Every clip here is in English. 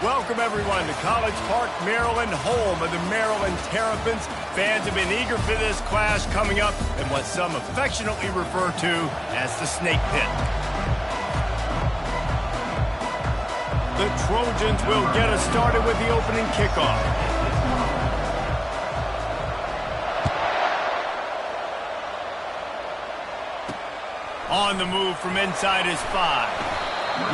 Welcome, everyone, to College Park, Maryland, home of the Maryland Terrapins. Fans have been eager for this clash coming up in what some affectionately refer to as the Snake Pit. The Trojans will get us started with the opening kickoff. On the move from inside his 5.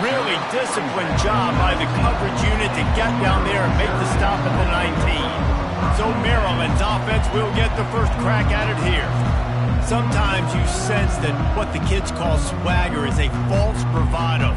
Really disciplined job by the coverage unit to get down there and make the stop at the 19. So Maryland's offense will get the first crack at it here. Sometimes you sense that what the kids call swagger is a false bravado.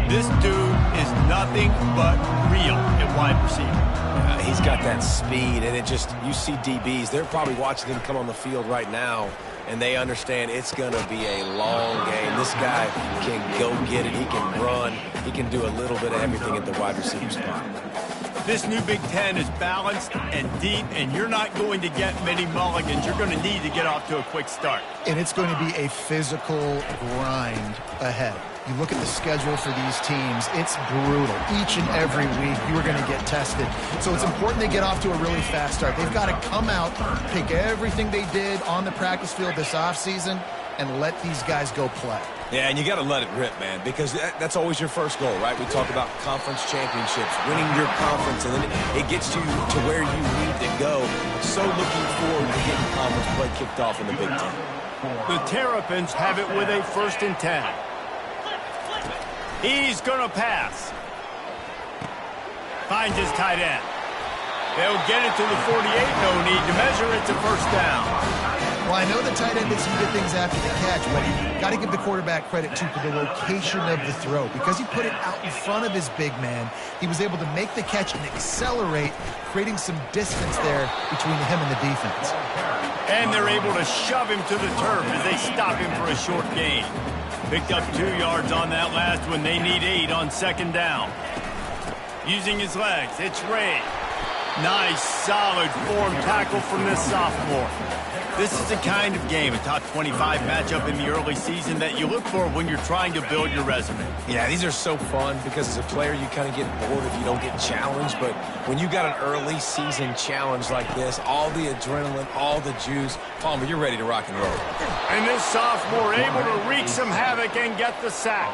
This dude is nothing but real at wide receiver. He's got that speed, and you see DBs, they're probably watching him come on the field right now, and they understand it's going to be a long game. This guy can go get it. He can run. He can do a little bit of everything at the wide receiver spot. This new Big Ten is balanced and deep, and you're not going to get many mulligans. You're going to need to get off to a quick start. And it's going to be a physical grind ahead. You look at the schedule for these teams, it's brutal. Each and every week, you are going to get tested. So it's important they get off to a really fast start. They've got to come out, take everything they did on the practice field this offseason, and let these guys go play. Yeah, and you got to let it rip, man, because that's always your first goal, right? We talk about conference championships, winning your conference, and then it gets you to where you need to go. So looking forward to getting conference play kicked off in the Big Ten. The Terrapins have it with a 1st and 10. He's going to pass. Finds his tight end. They'll get it to the 48. No need to measure it to first down. Well, I know the tight end did some good things after the catch, but you got to give the quarterback credit, too, for the location of the throw. Because he put it out in front of his big man, he was able to make the catch and accelerate, creating some distance there between him and the defense. And they're able to shove him to the turf as they stop him for a short gain. Picked up 2 yards on that last one. They need 8 on 2nd down. Using his legs, it's Ray. Nice, solid form tackle from this sophomore. This is the kind of game, a top 25 matchup in the early season, that you look for when you're trying to build your resume. Yeah, these are so fun because as a player, you kind of get bored if you don't get challenged. But when you got an early season challenge like this, all the adrenaline, all the juice, Palmer, you're ready to rock and roll. And this sophomore able to wreak some havoc and get the sack.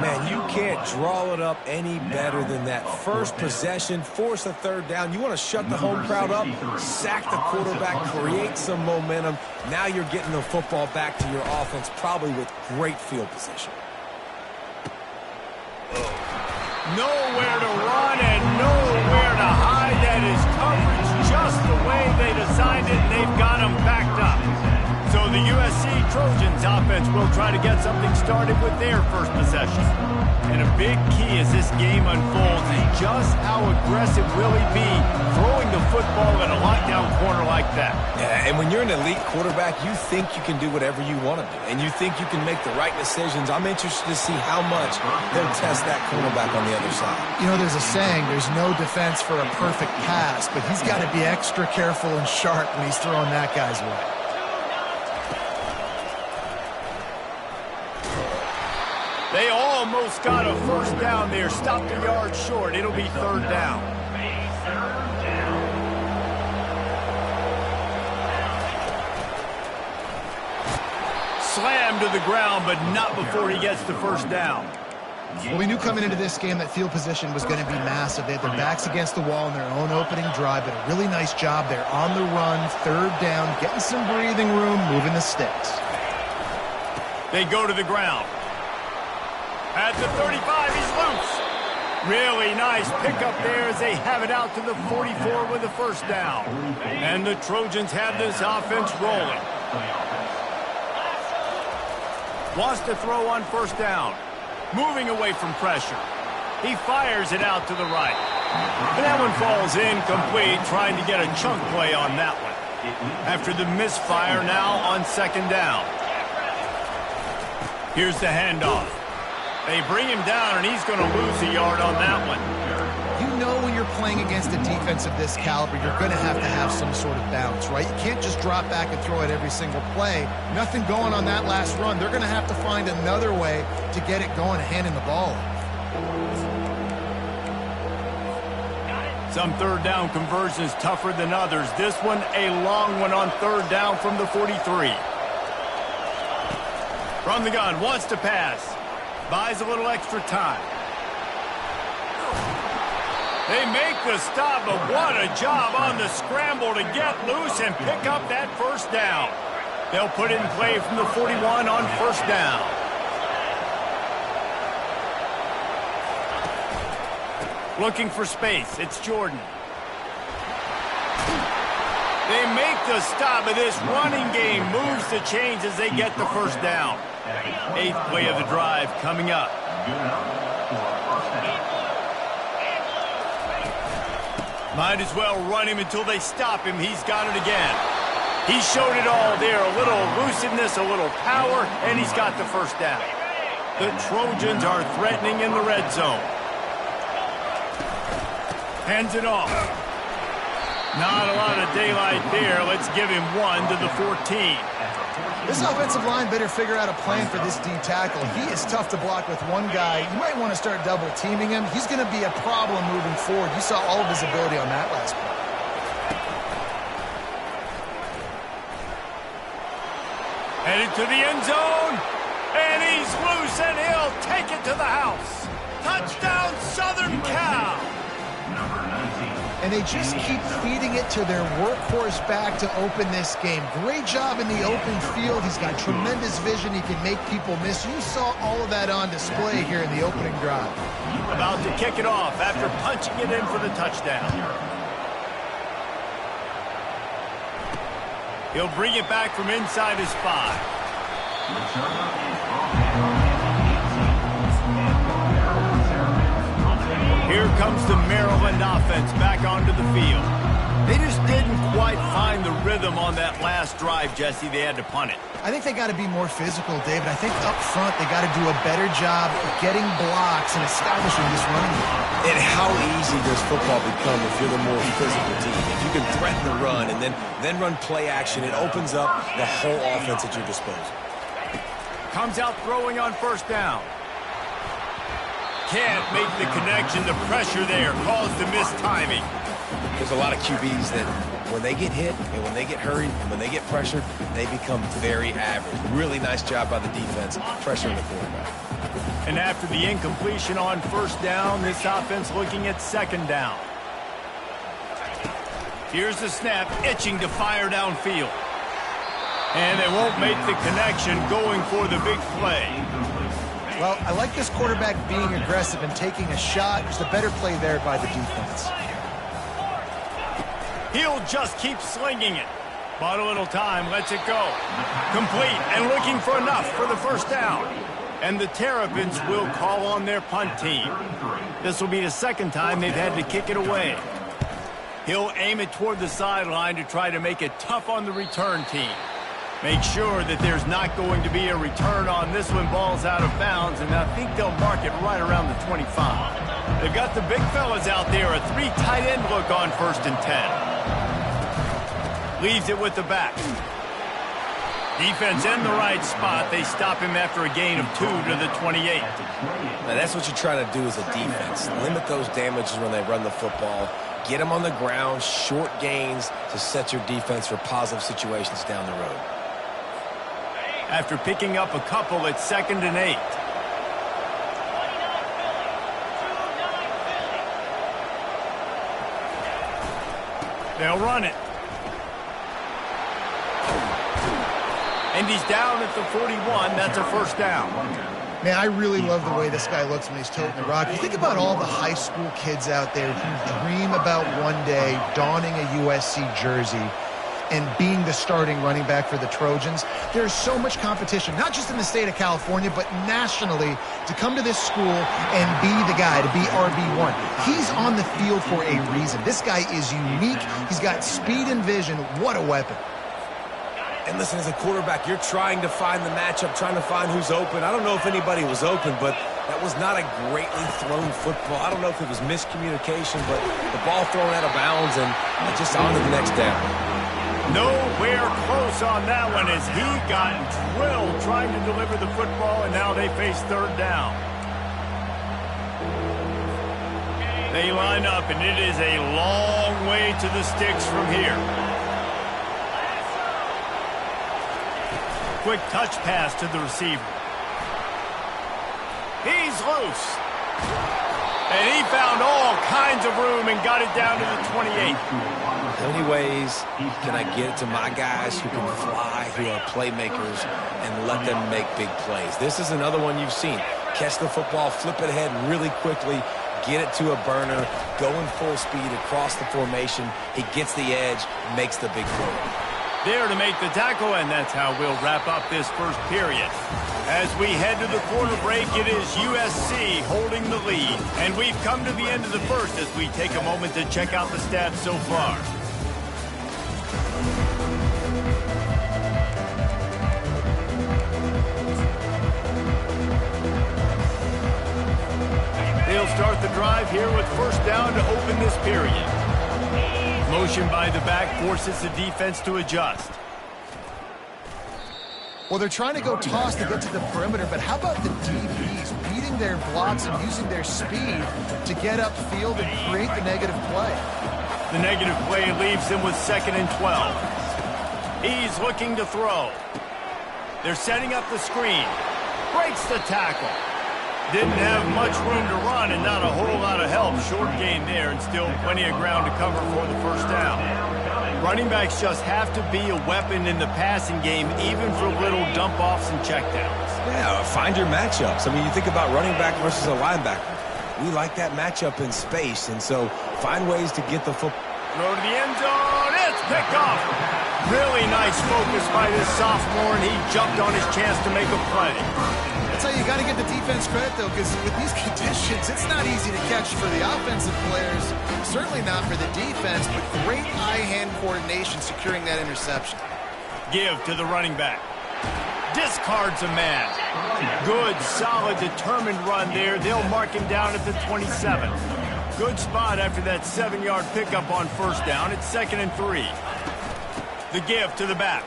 Man, you can't draw it up any better than that. First possession, force a 3rd down. You want to shut the home crowd up, sack the quarterback, create some momentum. Now you're getting the football back to your offense, probably with great field position. Nowhere to run and nowhere to hide. That is coverage just the way they designed it, and they've got them backed up. So the USC Trojans offense will try to get something started with their first possession. And a big key as this game unfolds is just how aggressive will he be throwing the football in a lockdown corner like that. Yeah, and when you're an elite quarterback, you think you can do whatever you want to do, and you think you can make the right decisions. I'm interested to see how much they'll test that cornerback on the other side. You know, there's a saying, there's no defense for a perfect pass, but he's got to be extra careful and sharp when he's throwing that guy's way. They almost got a 1st down there. Stopped a yard short. It'll be 3rd down. Slammed to the ground, but not before he gets the 1st down. Well, we knew coming into this game that field position was going to be massive. They had their backs against the wall in their own opening drive, but a really nice job there on the run, 3rd down, getting some breathing room, moving the sticks. They go to the ground. At the 35, he's loose. Really nice pickup there as they have it out to the 44 with the 1st down. And the Trojans have this offense rolling. Wants to throw on 1st down. Moving away from pressure. He fires it out to the right. And that one falls incomplete, trying to get a chunk play on that one. After the misfire, now on 2nd down. Here's the handoff. They bring him down, and he's going to lose a yard on that one. You know when you're playing against a defense of this caliber, you're going to have some sort of bounce, right? You can't just drop back and throw it every single play. Nothing going on that last run. They're going to have to find another way to get it going and handing the ball. Some third down conversions tougher than others. This one, a long one on third down from the 43. From the gun, wants to pass. Buys a little extra time. They make the stop, but what a job on the scramble to get loose and pick up that first down. They'll put it in play from the 41 on first down. Looking for space. It's Jordan. They make the stop, but this running game moves the chains as they get the first down. 8th play of the drive coming up. Might as well run him until they stop him. He's got it again. He showed it all there. A little elusiveness, a little power, and he's got the first down. The Trojans are threatening in the red zone. Hands it off. Not a lot of daylight there. Let's give him 1 to the 14. This offensive line better figure out a plan for this D tackle. He is tough to block with one guy. You might want to start double teaming him. He's going to be a problem moving forward. You saw all of his ability on that last play. Headed to the end zone, and he's loose, and he'll take it to the house. Touchdown, Southern Cal. And they just keep feeding it to their workhorse back to open this game. Great job in the open field. He's got tremendous vision. He can make people miss. You saw all of that on display here in the opening drive. About to kick it off after punching it in for the touchdown. He'll bring it back from inside his 5. Here comes the Maryland offense back onto the field. They just didn't quite find the rhythm on that last drive, Jesse. They had to punt it. I think they got to be more physical, David. I think up front they got to do a better job of getting blocks and establishing this running game. And how easy does football become if you're the more physical team? If you can threaten the run and then run play action, it opens up the whole offense at your disposal. Comes out throwing on first down. Can't make the connection. The pressure there caused the missed timing. There's a lot of QBs that when they get hit and when they get hurried and when they get pressured, they become very average. Really nice job by the defense pressuring the quarterback. And after the incompletion on first down, this offense looking at second down. Here's the snap, itching to fire downfield. And they won't make the connection, going for the big play. Well, I like this quarterback being aggressive and taking a shot. Just a better play there by the defense. He'll just keep slinging it. Bought a little time, lets it go. Complete and looking for enough for the first down. And the Terrapins will call on their punt team. This will be the second time they've had to kick it away. He'll aim it toward the sideline to try to make it tough on the return team. Make sure that there's not going to be a return on this when ball's out of bounds, and I think they'll mark it right around the 25. They've got the big fellas out there, a 3 tight end look on 1st and 10. Leaves it with the back. Defense in the right spot. They stop him after a gain of 2 to the 28. Now that's what you try to do as a defense. Limit those damages when they run the football. Get them on the ground, short gains to set your defense for positive situations down the road. After picking up a couple, it's 2nd and 8. They'll run it. And he's down at the 41. That's a first down. Man, I really love the way this guy looks when he's toting the rock. You think about all the high school kids out there who dream about one day donning a USC jersey and being the starting running back for the Trojans. There's so much competition, not just in the state of California, but nationally, to come to this school and be the guy, to be RB1. He's on the field for a reason. This guy is unique. He's got speed and vision. What a weapon. And listen, as a quarterback, you're trying to find the matchup, trying to find who's open. I don't know if anybody was open, but that was not a greatly thrown football. I don't know if it was miscommunication, but the ball thrown out of bounds and just on to the next down. Nowhere close on that one as he got drilled trying to deliver the football, and now they face 3rd down. They line up, and it is a long way to the sticks from here. Quick touch pass to the receiver. He's loose. And he found all kinds of room and got it down to the 28. How many ways can I get it to my guys who can fly, who are playmakers, and let them make big plays? This is another one you've seen. Catch the football, flip it ahead really quickly, get it to a burner, going full speed across the formation. He gets the edge, makes the big play. There to make the tackle, and that's how we'll wrap up this first period. As we head to the quarter break, it is USC holding the lead. And we've come to the end of the first as we take a moment to check out the stats so far. They'll start the drive here with first down to open this period. Motion by the back forces the defense to adjust. Well, they're trying to go toss to get to the perimeter, but how about the DBs beating their blocks and using their speed to get upfield and create the negative play? The negative play leaves him with 2nd and 12. He's looking to throw. They're setting up the screen. Breaks the tackle. Didn't have much room to run and not a whole lot of help. Short gain there and still plenty of ground to cover for the first down. Running backs just have to be a weapon in the passing game, even for little dump-offs and checkdowns. Yeah, find your matchups. I mean, you think about running back versus a linebacker. We like that matchup in space, and so find ways to get the football. Throw to the end zone. It's picked off. Really nice focus by this sophomore, and he jumped on his chance to make a play. That's how you got to get the defense credit, though, because with these conditions, it's not easy to catch for the offensive players, certainly not for the defense, but great eye-hand coordination securing that interception. Give to the running back. Discards a man. Good, solid, determined run there. They'll mark him down at the 27. Good spot after that 7-yard pickup on first down. It's 2nd and 3. The give to the back.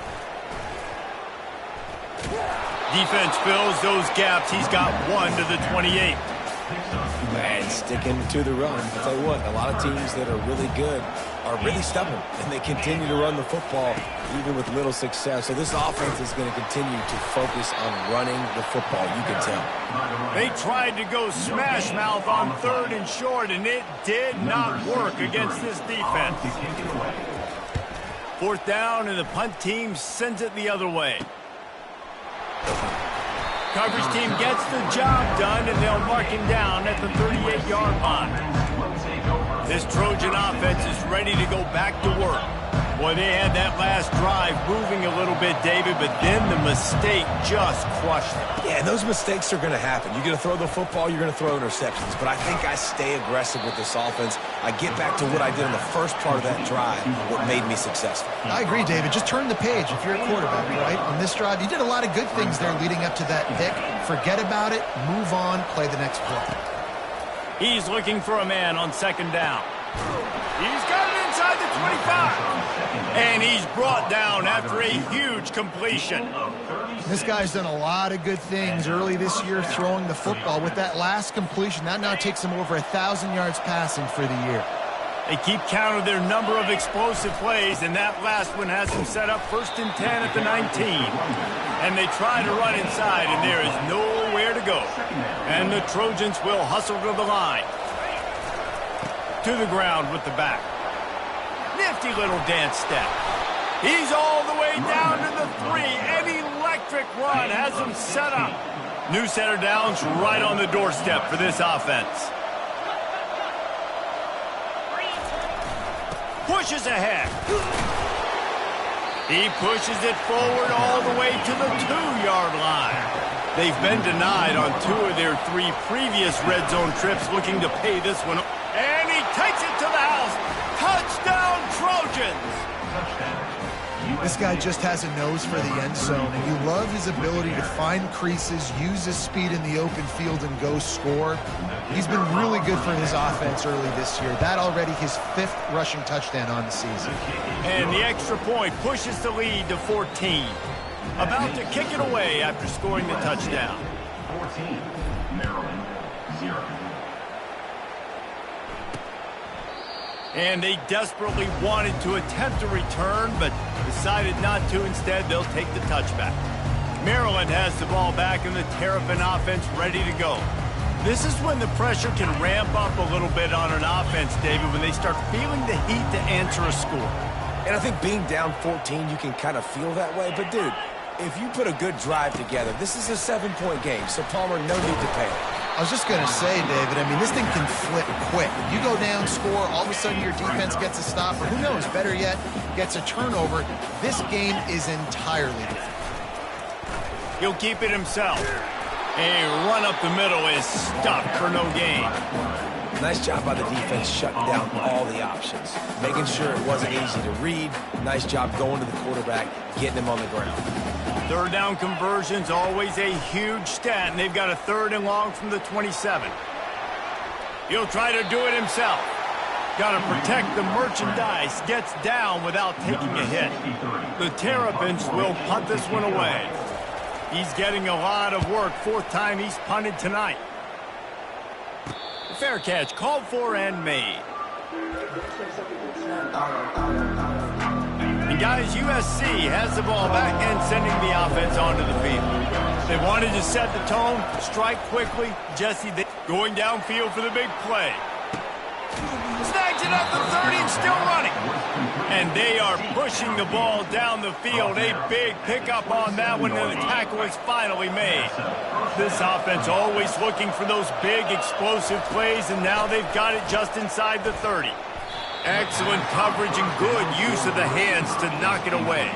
Defense fills those gaps. He's got 1 to the 28. And sticking to the run. I'll tell you what, a lot of teams that are really good are really stubborn, and they continue to run the football even with little success. So this offense is going to continue to focus on running the football, you can tell. They tried to go smash mouth on 3rd and short, and it did not work against this defense. 4th down, and the punt team sends it the other way. Coverage team gets the job done, and they'll mark him down at the 38-yard line. This Trojan offense is ready to go back to work. Boy, they had that last drive moving a little bit, David, but then the mistake just crushed them. Yeah, and those mistakes are going to happen. You're going to throw the football, you're going to throw interceptions. But I think I stay aggressive with this offense. I get back to what I did in the first part of that drive, what made me successful. I agree, David. Just turn the page if you're a quarterback, right? On this drive, you did a lot of good things there leading up to that pick. Forget about it, move on, play the next play. He's looking for a man on 2nd down. He's got it inside the 25. And he's brought down after a huge completion. This guy's done a lot of good things early this year throwing the football. With that last completion, that now takes him over 1,000 yards passing for the year. They keep count of their number of explosive plays, and that last one has them set up 1st and 10 at the 19. And they try to run inside, and there is nowhere to go. And the Trojans will hustle to the line. To the ground with the back. Nifty little dance step. He's all the way down to the 3. An electric run has him set up. New center downs right on the doorstep for this offense. Pushes ahead. He pushes it forward all the way to the 2-yard line. They've been denied on 2 of their 3 previous red zone trips, looking to pay this one. And he takes it to the house. Touchdown, Trojans! This guy just has a nose for the end zone, and you love his ability to find creases, use his speed in the open field, and go score. He's been really good for his offense early this year. That already his 5th rushing touchdown on the season. And the extra point pushes the lead to 14. About to kick it away after scoring the touchdown. 14, Maryland, 0. And they desperately wanted to attempt a return, but decided not to. Instead, they'll take the touchback. Maryland has the ball back, and the Terrapin offense ready to go. This is when the pressure can ramp up a little bit on an offense, David, when they start feeling the heat to answer a score. And I think being down 14, you can kind of feel that way. But, dude, if you put a good drive together, this is a 7-point game, so Palmer, no need to panic. I was just going to say, David, I mean, this thing can flip quick. You go down, score, all of a sudden your defense gets a stop, or who knows, better yet, gets a turnover. This game is entirely different. He'll keep it himself. A run up the middle is stuffed for no gain. Nice job by the defense shutting down all the options, making sure it wasn't easy to read. Nice job going to the quarterback, getting him on the ground. Third down conversion's always a huge stat, and they've got a 3rd and long from the 27. He'll try to do it himself. Got to protect the merchandise. Gets down without taking a hit. The Terrapins will punt this one away. He's getting a lot of work. 4th time he's punted tonight. Fair catch called for and made. And guys, USC has the ball back and sending the offense onto the field. They wanted to set the tone, strike quickly. Jesse going downfield for the big play. Snags it up the 30 and still running. And they are pushing the ball down the field. A big pickup on that one, and the tackle is finally made. This offense always looking for those big explosive plays, and now they've got it just inside the 30. Excellent coverage and good use of the hands to knock it away.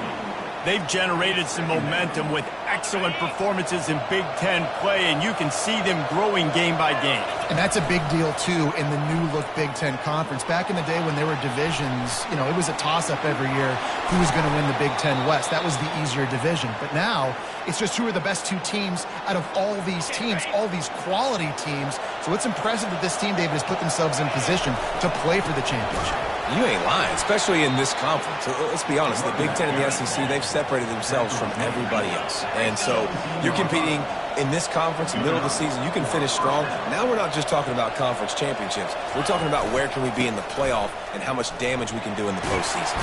They've generated some momentum with excellent performances in Big Ten play, and you can see them growing game by game. And that's a big deal, too, in the new-look Big Ten Conference. Back in the day when there were divisions, you know, it was a toss-up every year who was going to win the Big Ten West. That was the easier division. But now it's just who are the best 2 teams out of all these teams, all these quality teams. So it's impressive that this team, David, has put themselves in position to play for the championship. You ain't lying, especially in this conference. Let's be honest, the Big Ten and the SEC, they've separated themselves from everybody else. And so you're competing in this conference, middle of the season, you can finish strong. Now we're not just talking about conference championships. We're talking about where can we be in the playoff and how much damage we can do in the postseason.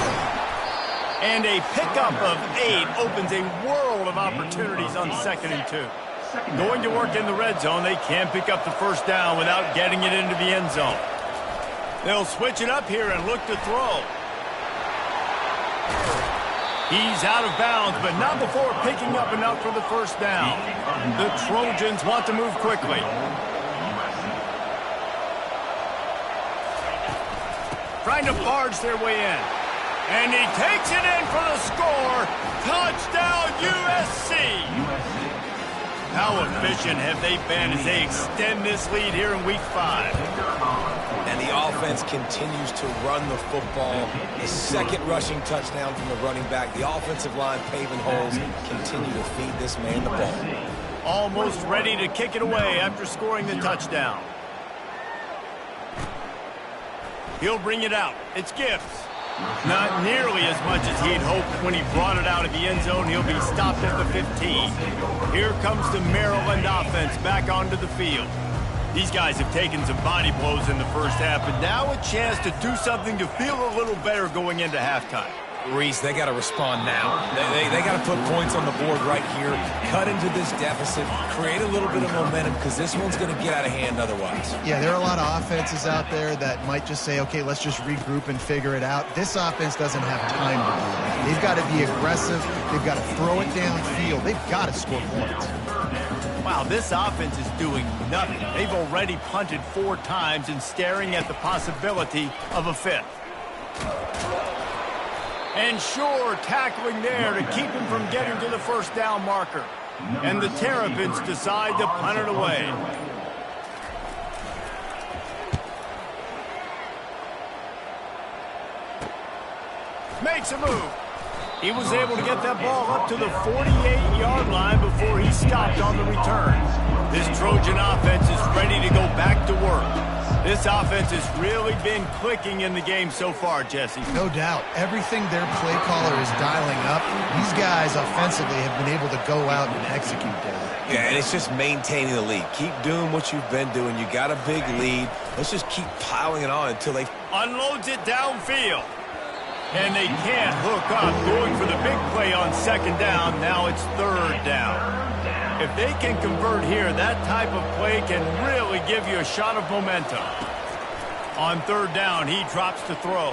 And a pickup of 8 opens a world of opportunities on 2nd and 2. Going to work in the red zone, they can pick up the first down without getting it into the end zone. They'll switch it up here and look to throw. He's out of bounds, but not before picking up enough for the first down. The Trojans want to move quickly. Trying to barge their way in. And he takes it in for the score. Touchdown, USC! How efficient have they been as they extend this lead here in Week 5? And the offense continues to run the football. The 2nd rushing touchdown from the running back. The offensive line paving holes. Continue to feed this man the ball. Almost ready to kick it away after scoring the touchdown. He'll bring it out. It's Gibbs. Not nearly as much as he'd hoped when he brought it out of the end zone. He'll be stopped at the 15. Here comes the Maryland offense back onto the field. These guys have taken some body blows in the first half, but now a chance to do something to feel a little better going into halftime. Reese, they got to respond now. They got to put points on the board right here, cut into this deficit, create a little bit of momentum, because this one's going to get out of hand otherwise. Yeah, there are a lot of offenses out there that might just say, okay, let's just regroup and figure it out. This offense doesn't have time to do that. They've got to be aggressive. They've got to throw it downfield. They've got to score points. Wow, this offense is doing nothing. They've already punted 4 times and staring at the possibility of a 5th. And sure, tackling there to keep him from getting to the first down marker. And the Terrapins decide to punt it away. Makes a move. He was able to get that ball up to the 48-yard line before he stopped on the return. This Trojan offense is ready to go back to work. This offense has really been clicking in the game so far, Jesse. No doubt. Everything their play caller is dialing up, these guys offensively have been able to go out and execute that. Yeah, and it's just maintaining the lead. Keep doing what you've been doing. You got a big lead. Let's just keep piling it on until they... Unloads it downfield. And they can't hook up. Going for the big play on second down. Now it's third down. If they can convert here, that type of play can really give you a shot of momentum. On third down, he drops to throw.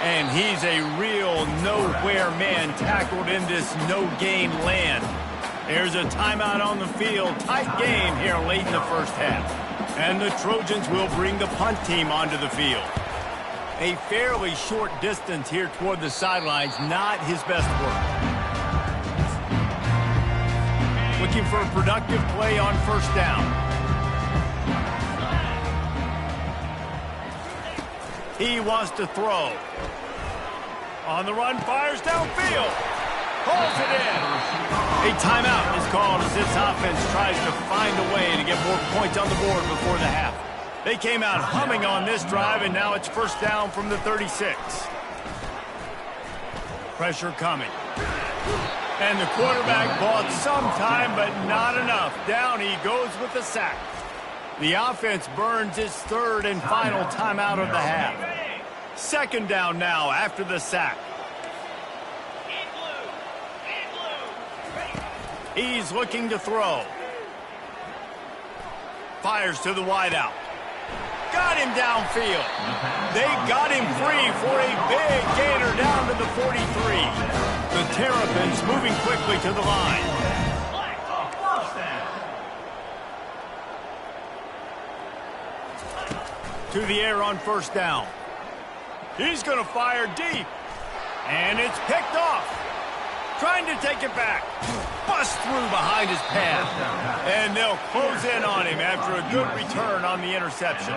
And he's a real nowhere man tackled in this no-gain land. There's a timeout on the field. Tight game here late in the first half. And the Trojans will bring the punt team onto the field. A fairly short distance here toward the sidelines, not his best work. Looking for a productive play on first down. He wants to throw. On the run, fires downfield. Pulls it in. A timeout is called as this offense tries to find a way to get more points on the board before the half. They came out humming on this drive, and now it's first down from the 36. Pressure coming. And the quarterback bought some time, but not enough. Down he goes with the sack. The offense burns its third and final timeout of the half. Second down now after the sack. He's looking to throw. Fires to the wideout. Got him downfield. They got him free for a big gainer down to the 43. The Terrapins moving quickly to the line. To the air on first down. He's going to fire deep. And it's picked off. Trying to take it back. Bust through behind his path. And they'll close in on him after a good return on the interception.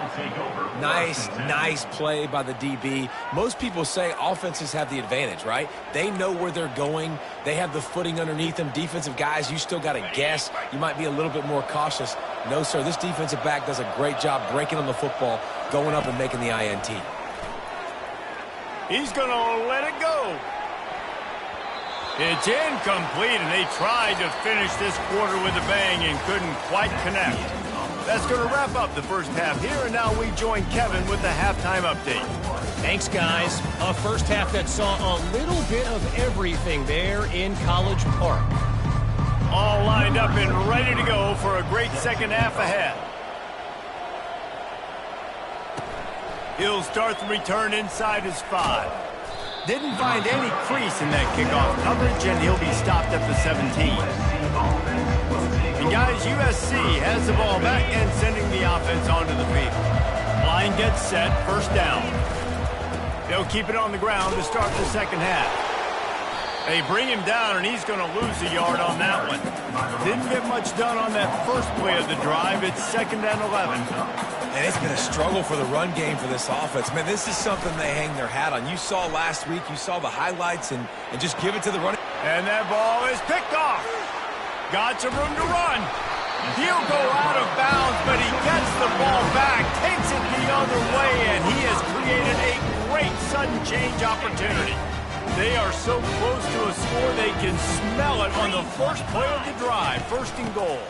Nice play by the DB. Most people say offenses have the advantage, right? They know where they're going. They have the footing underneath them. Defensive guys, you still got to guess. You might be a little bit more cautious. No, sir, this defensive back does a great job breaking on the football, going up and making the INT. He's going to let it go. It's incomplete, and they tried to finish this quarter with a bang and couldn't quite connect. That's going to wrap up the first half here, and now we join Kevin with the halftime update. Thanks, guys. A first half that saw a little bit of everything there in College Park. All lined up and ready to go for a great second half ahead. He'll start the return inside his 5. Didn't find any crease in that kickoff coverage, and he'll be stopped at the 17. And guys, USC has the ball back and sending the offense onto the field. Line gets set, first down. They'll keep it on the ground to start the second half. They bring him down, and he's going to lose a yard on that one. Didn't get much done on that first play of the drive. It's second and 11. And it's been a struggle for the run game for this offense. Man, this is something they hang their hat on. You saw last week, you saw the highlights, and just give it to the running. And that ball is picked off. Got some room to run. He'll go out of bounds, but he gets the ball back, takes it the other way, and he has created a great sudden change opportunity. They are so close to a score, they can smell it on the first play of the drive, first and goal.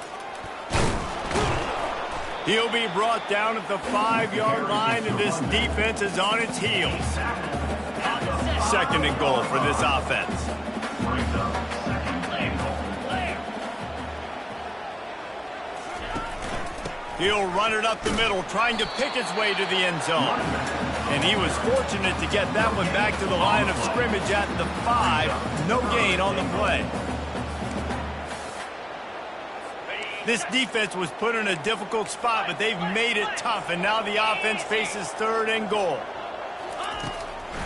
He'll be brought down at the 5-yard line, and this defense is on its heels. Second and goal for this offense. He'll run it up the middle, trying to pick his way to the end zone. And he was fortunate to get that one back to the line of scrimmage at the 5. No gain on the play. This defense was put in a difficult spot, but they've made it tough, and now the offense faces third and goal.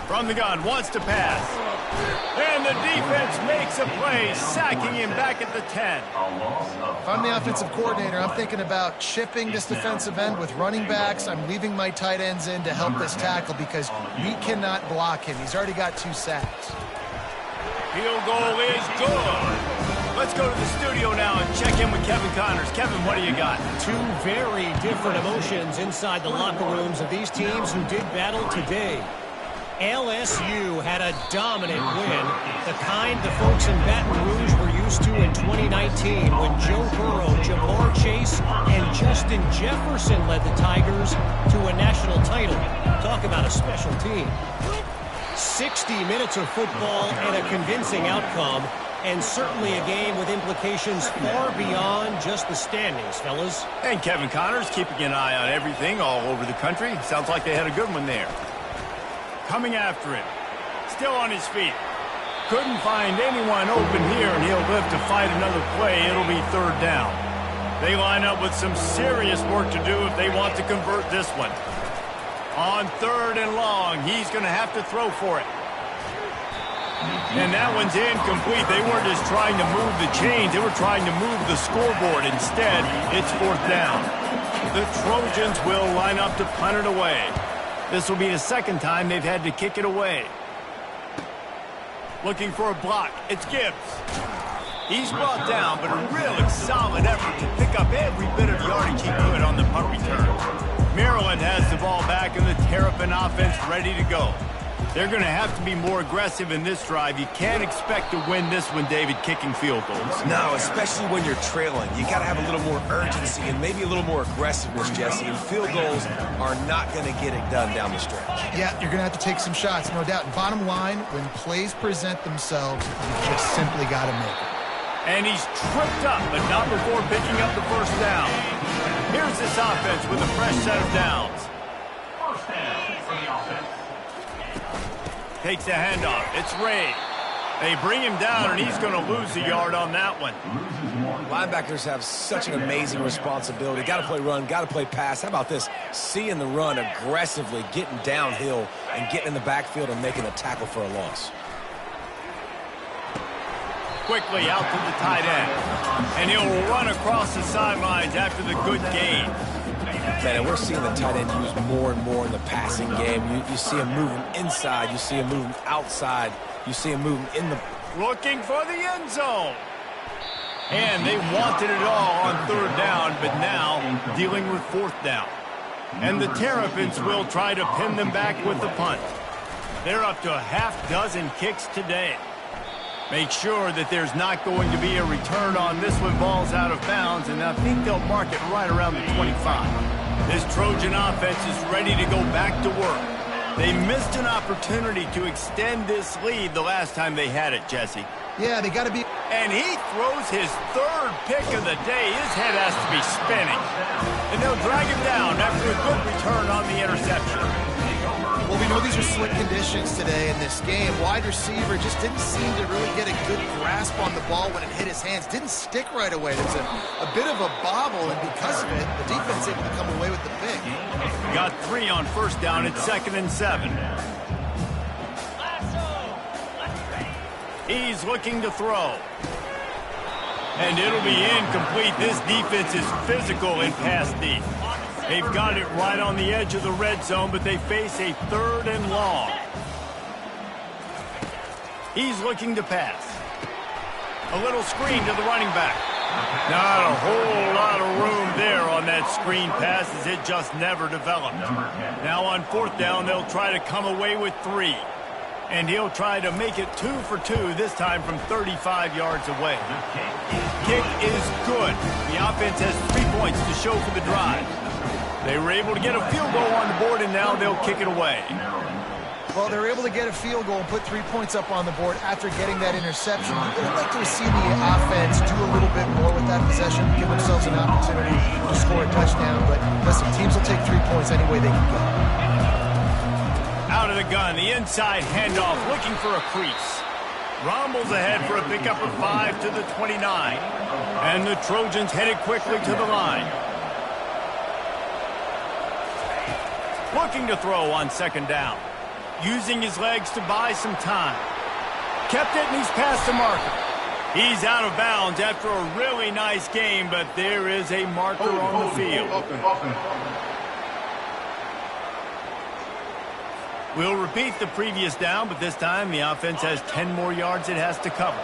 From the gun, wants to pass. And the defense makes a play, sacking him back at the 10. If I'm the offensive coordinator, I'm thinking about chipping this defensive end with running backs. I'm leaving my tight ends in to help this tackle because we cannot block him. He's already got 2 sacks. Field goal is good. Let's go to the studio now and check in with Kevin Connors. Kevin, what do you got? Two very different emotions inside the locker rooms of these teams who did battle today. LSU had a dominant win, the kind the folks in Baton Rouge were used to in 2019 when Joe Burrow, Jamar Chase, and Justin Jefferson led the Tigers to a national title. Talk about a special team. 60 minutes of football and a convincing outcome, and certainly a game with implications far beyond just the standings, fellas. And Kevin Connors keeping an eye on everything all over the country. Sounds like they had a good one there. Coming after him. Still on his feet. Couldn't find anyone open here, and he'll live to fight another play. It'll be third down. They line up with some serious work to do if they want to convert this one. On third and long, he's going to have to throw for it. And that one's incomplete. They weren't just trying to move the chains. They were trying to move the scoreboard. Instead, it's fourth down. The Trojans will line up to punt it away. This will be the second time they've had to kick it away. Looking for a block. It's Gibbs. He's brought down, but a really solid effort to pick up every bit of yardage he could on the punt return. Maryland has the ball back and the Terrapin offense ready to go. They're going to have to be more aggressive in this drive. You can't expect to win this one, David, kicking field goals. No, especially when you're trailing. You got to have a little more urgency and maybe a little more aggressiveness, Jesse. And field goals are not going to get it done down the stretch. Yeah, you're going to have to take some shots, no doubt. Bottom line, when plays present themselves, you just simply got to make it. And he's tripped up, but not before picking up the first down. Here's this offense with a fresh set of downs. First down for the offense. Takes the handoff. It's Ray. They bring him down, and he's going to lose a yard on that one. Linebackers have such an amazing responsibility. Got to play run, got to play pass. How about this? Seeing the run aggressively, getting downhill, and getting in the backfield and making a tackle for a loss. Quickly out to the tight end. And he'll run across the sidelines after the good gain. Man, and we're seeing the tight end used more and more in the passing game. You see him moving inside. You see him moving outside. You see him moving in the... Looking for the end zone. And they wanted it all on third down, but now dealing with fourth down. And the Terrapins will try to pin them back with the punt. They're up to a half dozen kicks today. Make sure that there's not going to be a return on this one. Ball's out of bounds, and I think they'll mark it right around the 25. This Trojan offense is ready to go back to work. They missed an opportunity to extend this lead the last time they had it, Jesse. Yeah, they got to be... And he throws his third pick of the day. His head has to be spinning. And they'll drag him down after a good return on the interception. Well, we know these are slick conditions today in this game. Wide receiver just didn't seem to really get a good grasp on the ball when it hit his hands. Didn't stick right away. It's a bit of a bobble, and because of it, the defense able to come away with the pick. Got 3 on first down at 2nd and 7. He's looking to throw. And it'll be incomplete. This defense is physical in pass deep. They've got it right on the edge of the red zone, but they face a 3rd and long. He's looking to pass. A little screen to the running back. Not a whole lot of room there on that screen pass as it just never developed. Now on fourth down, they'll try to come away with 3. And he'll try to make it 2 for 2, this time from 35 yards away. Kick is good. The offense has 3 points to show for the drive. They were able to get a field goal on the board, and now they'll kick it away. Well, they're able to get a field goal and put 3 points up on the board after getting that interception. You would like to see the offense do a little bit more with that possession, give themselves an opportunity to score a touchdown. But listen, teams will take 3 points any way they can go. Out of the gun, the inside handoff, looking for a crease. Rumbles ahead for a pickup of 5 to the 29. And the Trojans headed quickly to the line. Looking to throw on 2nd down. Using his legs to buy some time. Kept it, and he's past the marker. He's out of bounds after a really nice game, but there is a marker on the field. We'll repeat the previous down, but this time the offense has 10 more yards it has to cover.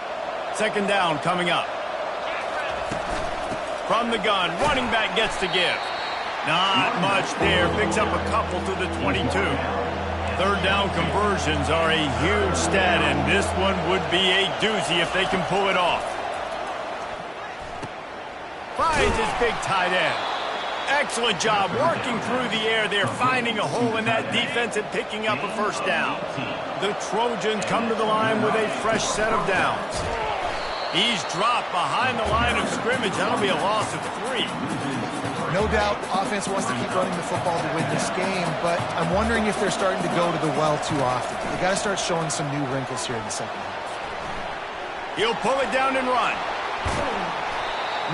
Second down coming up. From the gun, running back gets to give. Not much there. Picks up a couple to the 22. Third down conversions are a huge stat, and this one would be a doozy if they can pull it off. Finds his big tight end. Excellent job working through the air there, finding a hole in that defense and picking up a first down. The Trojans come to the line with a fresh set of downs. He's dropped behind the line of scrimmage. That'll be a loss of 3. No doubt, offense wants to keep running the football to win this game, but I'm wondering if they're starting to go to the well too often. They got to start showing some new wrinkles here in the second half. He'll pull it down and run.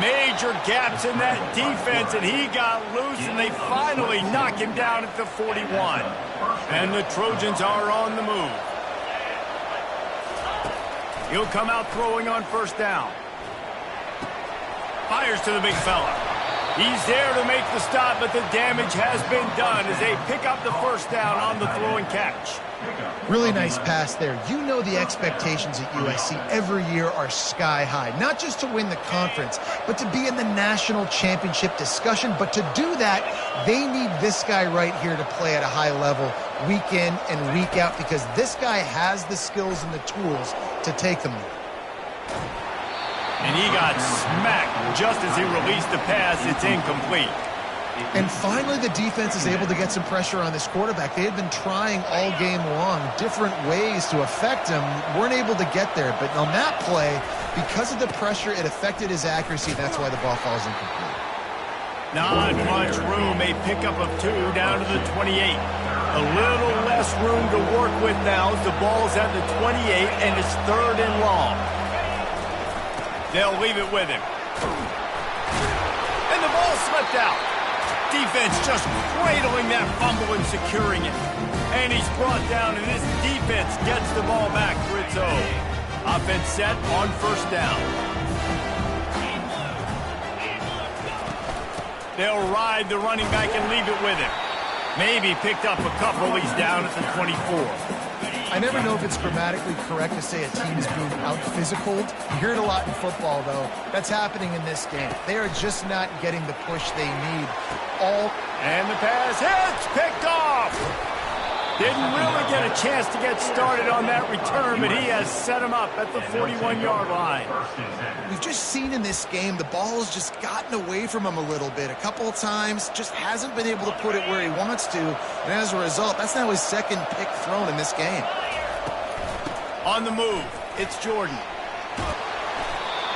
Major gaps in that defense, and he got loose, and they finally knock him down at the 41. And the Trojans are on the move. He'll come out throwing on first down. Fires to the big fella. He's there to make the stop, but the damage has been done as they pick up the first down on the throw and catch. Really nice pass there. You know the expectations at USC every year are sky high. Not just to win the conference, but to be in the national championship discussion. But to do that, they need this guy right here to play at a high level week in and week out, because this guy has the skills and the tools to take them there. And he got smacked just as he released the pass. It's incomplete. And finally, the defense is able to get some pressure on this quarterback. They had been trying all game long different ways to affect him. Weren't able to get there. But on that play, because of the pressure, it affected his accuracy. That's why the ball falls incomplete. Not much room. A pickup of 2 down to the 28. A little less room to work with now as the ball's at the 28, and it's 3rd and long. They'll leave it with him. And the ball slipped out. Defense just cradling that fumble and securing it. And he's brought down, and this defense gets the ball back for its own. Offense set on first down. They'll ride the running back and leave it with him. Maybe picked up a couple. He's down at the 24. I never know if it's grammatically correct to say a team is being out-physicaled. You hear it a lot in football, though. That's happening in this game. They are just not getting the push they need. And the pass hits, picked off. Didn't really get a chance to get started on that return, but he has set him up at the 41-yard line. We've just seen in this game the ball has just gotten away from him a little bit. A couple of times, just hasn't been able to put it where he wants to. And as a result, that's now his second pick thrown in this game. On the move, it's Jordan.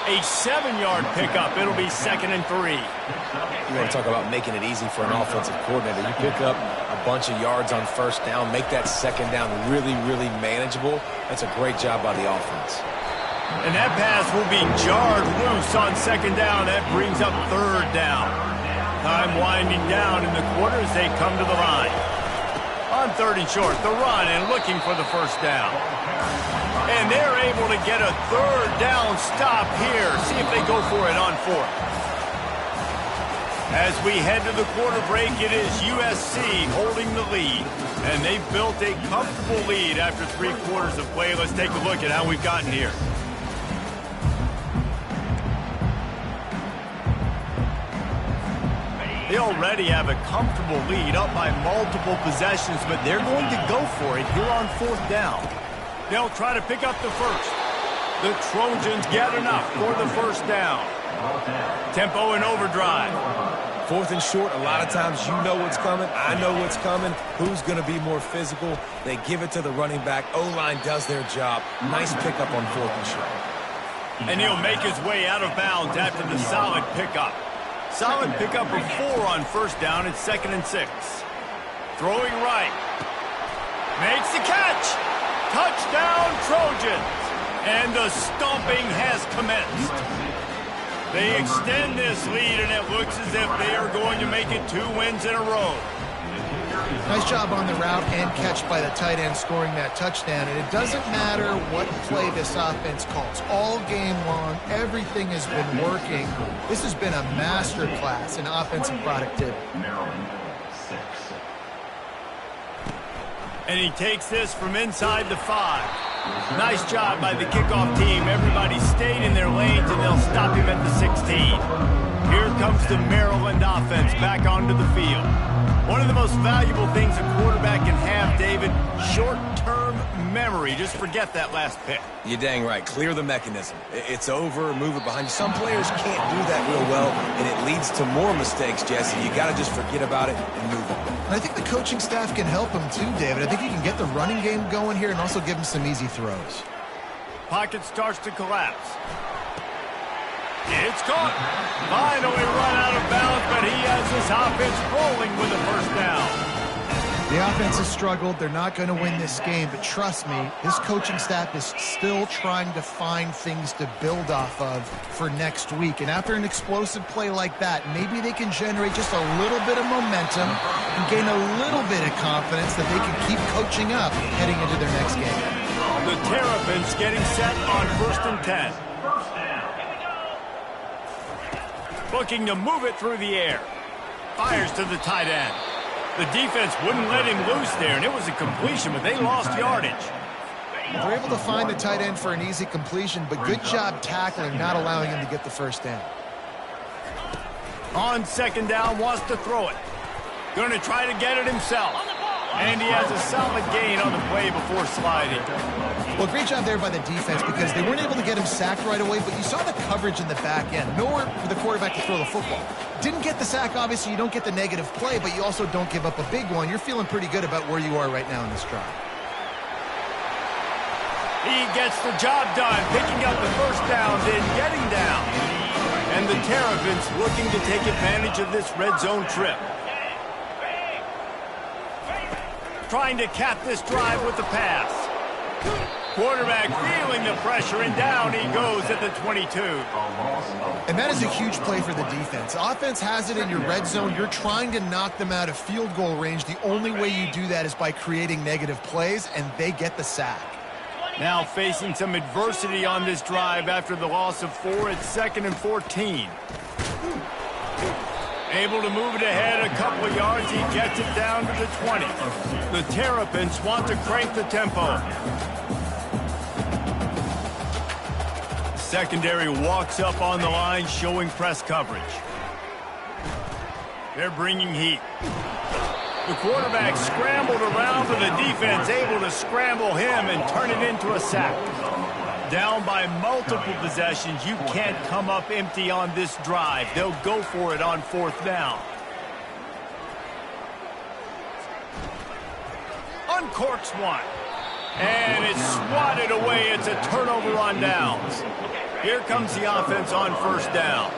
A 7-yard pickup. It'll be 2nd and 3. You want to talk about making it easy for an offensive coordinator. You pick up a bunch of yards on first down, make that second down really, really manageable. That's a great job by the offense. And that pass will be jarred loose on second down. That brings up 3rd down. Time winding down in the quarter as they come to the line. On 3rd and short, the run and looking for the first down. And they're able to get a 3rd down stop here. See if they go for it on 4th. As we head to the quarter break, it is USC holding the lead. And they've built a comfortable lead after 3 quarters of play. Let's take a look at how we've gotten here. They already have a comfortable lead up by multiple possessions, but they're going to go for it here on 4th down. They'll try to pick up the first. The Trojans get enough for the first down. Tempo and overdrive. 4th and short, a lot of times you know what's coming. I know what's coming. Who's going to be more physical? They give it to the running back. O-line does their job. Nice pickup on 4th and short. And he'll make his way out of bounds after the solid pickup. Solid pickup of 4 on first down. It's 2nd and 6. Throwing right. Makes the catch. Touchdown, Trojans. And the stomping has commenced. They extend this lead, and it looks as if they are going to make it 2 wins in a row. Nice job on the route and catch by the tight end scoring that touchdown. And it doesn't matter what play this offense calls. All game long, everything has been working. This has been a master class in offensive productivity. And he takes this from inside the 5. Nice job by the kickoff team. Everybody stayed in their lanes, and they'll stop him at the 16. Here comes the Maryland offense back onto the field. One of the most valuable things a quarterback can have, David, short-term memory. Just forget that last pick. You're dang right. Clear the mechanism. It's over, move it behind you. Some players can't do that real well, and it leads to more mistakes, Jesse. You got to just forget about it and move on. And I think the coaching staff can help him too, David. I think you can get the running game going here and also give him some easy throws. Pocket starts to collapse. It's caught. Finally run out of bounds, but he has this offense rolling with a first down. The offense has struggled. They're not going to win this game, but trust me, his coaching staff is still trying to find things to build off of for next week. And after an explosive play like that, maybe they can generate just a little bit of momentum and gain a little bit of confidence that they can keep coaching up heading into their next game. The Terrapins getting set on 1st and 10. Looking to move it through the air. Fires to the tight end. The defense wouldn't let him loose there, and it was a completion, but they lost yardage. They're able to find the tight end for an easy completion, but good job tackling, not allowing him to get the first down. On 2nd down, wants to throw it. Going to try to get it himself. And he has a solid gain on the play before sliding. Well, great job there by the defense because they weren't able to get him sacked right away, but you saw the coverage in the back end. Nowhere for the quarterback to throw the football. Didn't get the sack, obviously. You don't get the negative play, but you also don't give up a big one. You're feeling pretty good about where you are right now in this drive. He gets the job done, picking up the first down, then getting down. And the Terrapins looking to take advantage of this red zone trip. Trying to cap this drive with the pass. Quarterback feeling the pressure, and down he goes at the 22. And that is a huge play for the defense. Offense has it in your red zone. You're trying to knock them out of field goal range. The only way you do that is by creating negative plays, and they get the sack. Now facing some adversity on this drive after the loss of 4. It's 2nd and 14. Able to move it ahead a couple of yards. He gets it down to the 20. The Terrapins want to crank the tempo. Secondary walks up on the line, showing press coverage. They're bringing heat. The quarterback scrambled around, but the defense able to scramble him and turn it into a sack. Down by multiple possessions, you can't come up empty on this drive. They'll go for it on 4th down. Uncorks one. And it's swatted away. It's a turnover on downs. Here comes the offense on 1st down.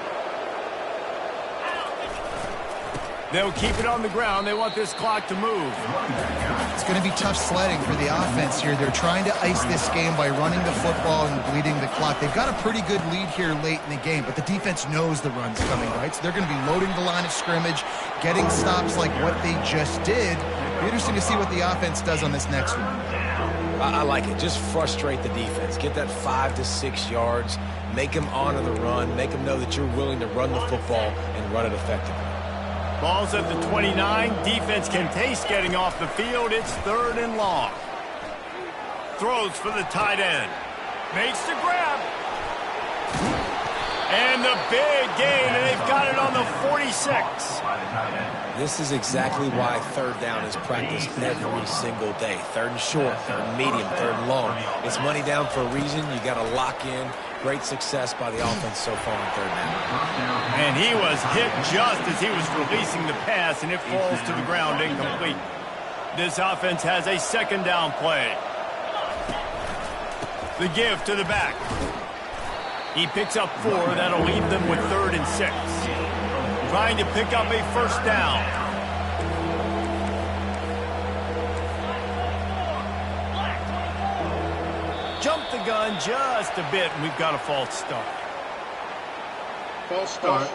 They'll keep it on the ground. They want this clock to move. It's going to be tough sledding for the offense here. They're trying to ice this game by running the football and bleeding the clock. They've got a pretty good lead here late in the game, but the defense knows the run's coming, right? So they're going to be loading the line of scrimmage, getting stops like what they just did. It'll be interesting to see what the offense does on this next one. I like it. Just frustrate the defense. Get that 5 to 6 yards. Make them honor the run. Make them know that you're willing to run the football and run it effectively. Ball's at the 29. Defense can taste getting off the field. It's 3rd and long. Throws for the tight end. Makes the grab. And the big gain, and they've got it on the 46. This is exactly why 3rd down is practiced every single day. 3rd and short, 3rd and medium, 3rd and long. It's money down for a reason. You got to lock in. Great success by the offense so far on 3rd down. And he was hit just as he was releasing the pass, and it falls to the ground incomplete. This offense has a 2nd down play. The give to the back. He picks up 4. That'll leave them with 3rd and 6. Trying to pick up a 1st down. Jump the gun just a bit, and we've got a false start. False start.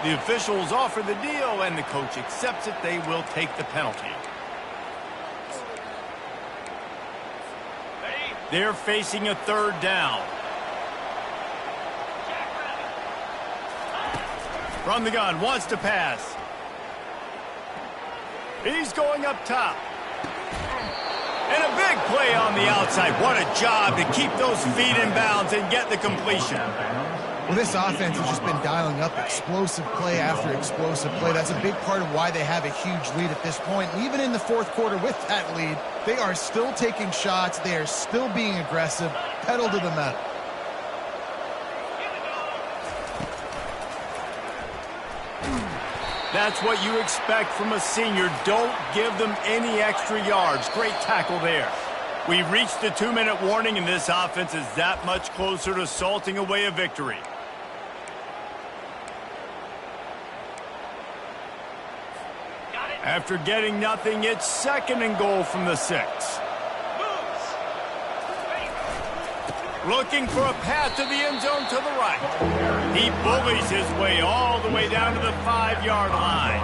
The officials offer the deal, and the coach accepts it. They will take the penalty. They're facing a 3rd down. From the gun, wants to pass. He's going up top. And a big play on the outside. What a job to keep those feet in bounds and get the completion. Well, this offense has just been dialing up explosive play after explosive play. That's a big part of why they have a huge lead at this point. Even in the fourth quarter with that lead, they are still taking shots. They are still being aggressive, pedal to the metal. That's what you expect from a senior. Don't give them any extra yards. Great tackle there. We've reached the 2-minute warning, and this offense is that much closer to salting away a victory. After getting nothing, it's 2nd and goal from the 6. Looking for a path to the end zone to the right. He bullies his way all the way down to the 5-yard line.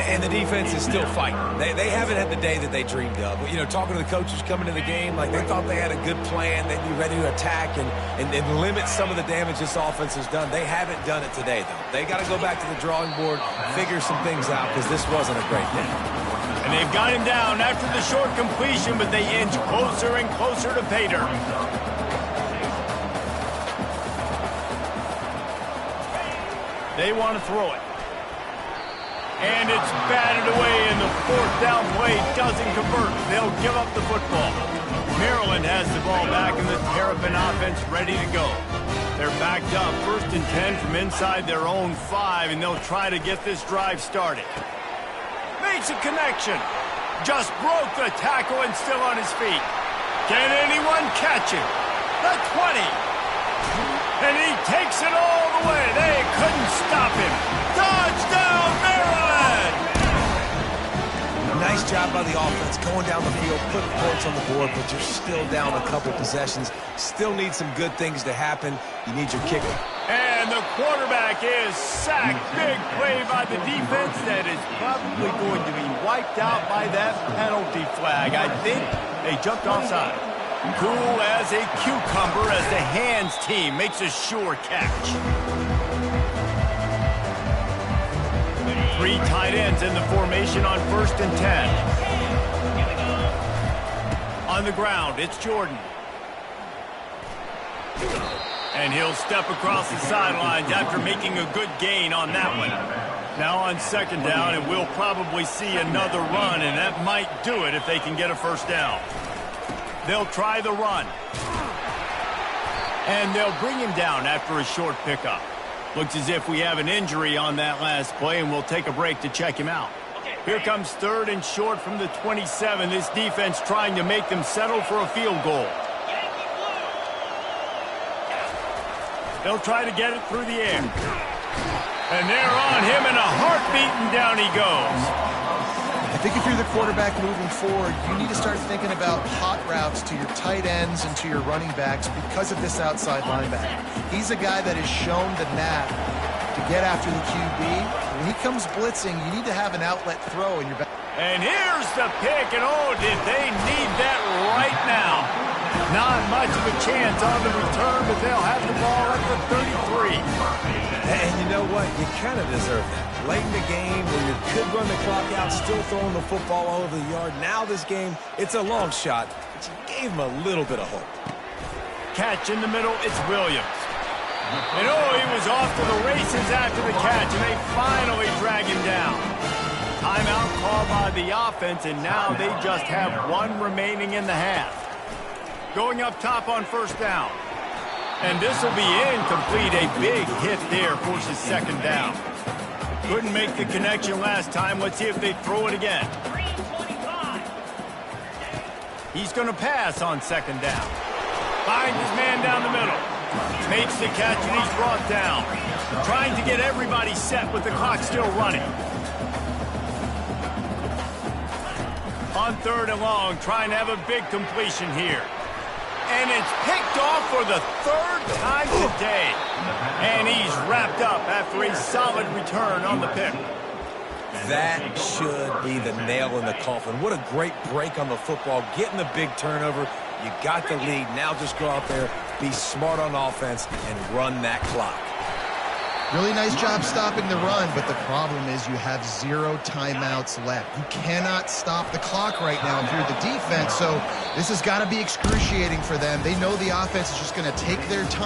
And the defense is still fighting. They haven't had the day that they dreamed of. You know, talking to the coaches coming into the game, like they thought they had a good plan. They'd be ready to attack and limit some of the damage this offense has done. They haven't done it today, though. They got to go back to the drawing board, figure some things out, because this wasn't a great day. And they've got him down after the short completion, but they inch closer and closer to pay dirt. They want to throw it. And it's batted away, and the 4th down play doesn't convert. They'll give up the football. Maryland has the ball back, and the Terrapin offense ready to go. They're backed up, 1st and 10 from inside their own 5, and they'll try to get this drive started. Makes a connection. Just broke the tackle and still on his feet. Can anyone catch him? The 20. And he takes it all the way. They couldn't stop him. Touchdown, Maryland! Nice job by the offense going down the field, putting points on the board, but you're still down a couple possessions. Still need some good things to happen. You need your kicker. And the quarterback is sacked. Big play by the defense that is probably going to be wiped out by that penalty flag. I think they jumped offside. Cool as a cucumber as the hands team makes a sure catch. 3 tight ends in the formation on 1st and 10. On the ground, it's Jordan. And he'll step across the sidelines after making a good gain on that one. Now on 2nd down, and we'll probably see another run, and that might do it if they can get a 1st down. They'll try the run. And they'll bring him down after a short pickup. Looks as if we have an injury on that last play, and we'll take a break to check him out. Here comes 3rd and short from the 27. This defense trying to make them settle for a field goal. They'll try to get it through the air. And they're on him in a heartbeat, and down he goes. I think if you're the quarterback moving forward, you need to start thinking about hot routes to your tight ends and to your running backs because of this outside linebacker. He's a guy that has shown the knack to get after the QB. When he comes blitzing, you need to have an outlet throw in your back. And here's the pick, and oh, did they need that right now. Not much of a chance on the return, but they'll have the ball at the 33. And you know what? You kind of deserve that. Late in the game where you could run the clock out, still throwing the football all over the yard. Now this game, it's a long shot, but you gave him a little bit of hope. Catch in the middle, it's Williams. And oh, he was off to the races after the catch, and they finally drag him down. Timeout called by the offense, and now they just have 1 remaining in the half. Going up top on 1st down. And this will be incomplete. A big hit there forces 2nd down. Couldn't make the connection last time. Let's see if they throw it again. He's going to pass on 2nd down. Finds his man down the middle. Makes the catch, and he's brought down. Trying to get everybody set with the clock still running. On 3rd and long, trying to have a big completion here. And it's picked off for the 3rd time today. And he's wrapped up after a solid return on the pick. That should be the nail in the coffin. What a great break on the football. Getting the big turnover. You got the lead. Now just go out there, be smart on offense, and run that clock. Really nice job stopping the run, but the problem is you have 0 timeouts left. You cannot stop the clock right now if you're the defense, so this has got to be excruciating for them. They know the offense is just going to take their time.